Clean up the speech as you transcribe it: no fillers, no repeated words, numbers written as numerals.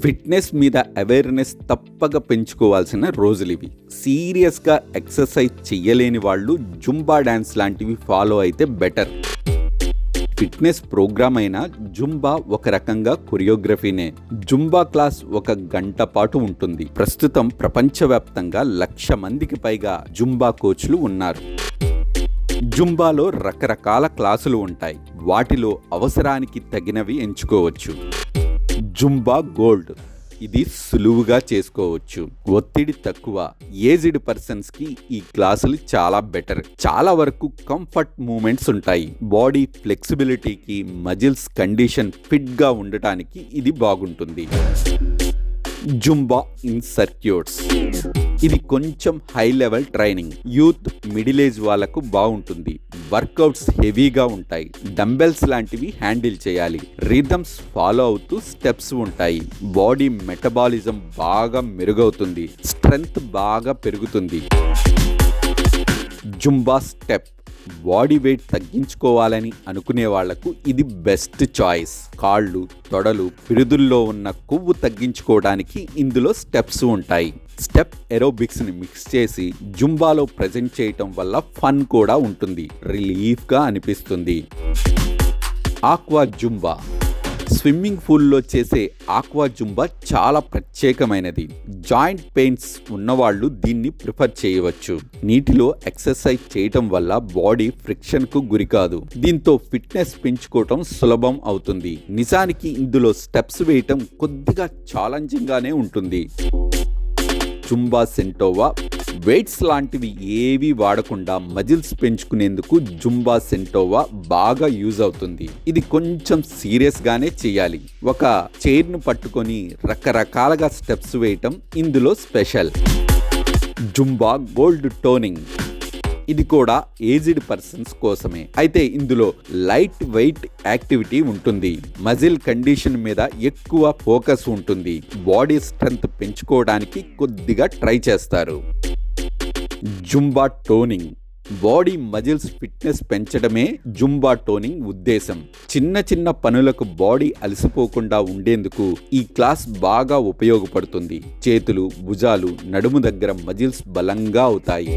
Fitness మీద awareness తప్పక పెంచుకోవాల్సిన రోజులివి. సీరియస్గా ఎక్సర్సైజ్ చెయ్యలేని వాళ్ళు జుంబా డ్యాన్స్ లాంటివి ఫాలో అయితే బెటర్. ఫిట్నెస్ ప్రోగ్రామ్ అయిన జుంబా ఒక రకంగా కొరియోగ్రఫీనే. జుంబా క్లాస్ 1 గంట పాటు ఉంటుంది. ప్రస్తుతం ప్రపంచవ్యాప్తంగా 1,00,000 మందికి పైగా జుంబా కోచ్లు ఉన్నారు. జుంబాలో రకరకాల క్లాసులు ఉంటాయి. వాటిలో అవసరానికి తగినవి ఎంచుకోవచ్చు. జుంబా గోల్డ్, ఇది సులువుగా చేసుకోవచ్చు. ఒత్తిడి తక్కువ, ఏజ్డ్ పర్సన్స్కి ఈ క్లాసులు చాలా బెటర్. చాలా వరకు కంఫర్ట్ మూమెంట్స్ ఉంటాయి. బాడీ ఫ్లెక్సిబిలిటీకి, మజిల్స్ కండిషన్ ఫిట్గా ఉండటానికి ఇది బాగుంటుంది. జుంబా ఇన్ సర్క్యూట్స్, ఇది కొంచెం high level training. Youth, middle age వాళ్ళకు బాగుంటుంది. వర్కౌట్స్ హెవీగా ఉంటాయి. డంబెల్స్ లాంటివి హ్యాండిల్ చేయాలి. రిథమ్స్ ఫాలో అవుతూ స్టెప్స్ ఉంటాయి. బాడీ మెటబాలిజం బాగా మెరుగవుతుంది. స్ట్రెంగ్త్ బాగా పెరుగుతుంది. జుంబా స్టెప్, బాడీ వెయిట్ తగ్గించుకోవాలని అనుకునే వాళ్లకు ఇది బెస్ట్ చాయిస్. కాళ్ళు, తొడలు, పిరుదుల్లో ఉన్న కొవ్వు తగ్గించుకోవడానికి ఇందులో స్టెప్స్ ఉంటాయి. స్టెప్ ఏరోబిక్స్ని మిక్స్ చేసి జుంబాలో ప్రజెంట్ చేయటం వల్ల ఫన్ కూడా ఉంటుంది. రిలీఫ్గా అనిపిస్తుంది. ఆక్వా జుంబా, స్విమ్మింగ్ పూల్లో చేసే ఆక్వా జుంబా చాలా ప్రత్యేకమైనది. జాయింట్ పెయిన్స్ ఉన్నవాళ్ళు దీన్ని ప్రిఫర్ చేయవచ్చు. నీటిలో ఎక్సర్సైజ్ చేయటం వల్ల బాడీ ఫ్రిక్షన్కు గురికాదు. దీంతో ఫిట్నెస్ పెంచుకోవటం సులభం అవుతుంది. నిజానికి ఇందులో స్టెప్స్ వేయటం కొద్దిగా ఛాలెంజింగ్గానే ఉంటుంది. జుంబా సెంటోవా, వెయిట్స్ లాంటివి ఏవి వాడకుండా మజిల్స్ పెంచుకునేందుకు జుంబా సెంటోవా బాగా యూజ్ అవుతుంది. ఇది కొంచెం సీరియస్గానే చేయాలి. ఒక చైర్ను పట్టుకొని రకరకాలుగా స్టెప్స్ వేయటం ఇందులో స్పెషల్. జుంబా గోల్డ్ టోనింగ్, ఇది కూడా ఏజ్డ్ పర్సన్స్ కోసమే. అయితే ఇందులో లైట్ వెయిట్ యాక్టివిటీ ఉంటుంది. మజిల్ కండిషన్ మీద ఎక్కువ ఫోకస్ ఉంటుంది. బాడీ స్ట్రెంగ్త్ పెంచుకోవడానికి కొద్దిగా ట్రై చేస్తారు. Zumba toning, body muscles fitness పెంచడమే జుంబా టోనింగ్ ఉద్దేశం. చిన్న చిన్న పనులకు బాడీ అలసిపోకుండా ఉండేందుకు ఈ క్లాస్ బాగా ఉపయోగపడుతుంది. చేతులు, భుజాలు, నడుము దగ్గర మజిల్స్ బలంగా అవుతాయి.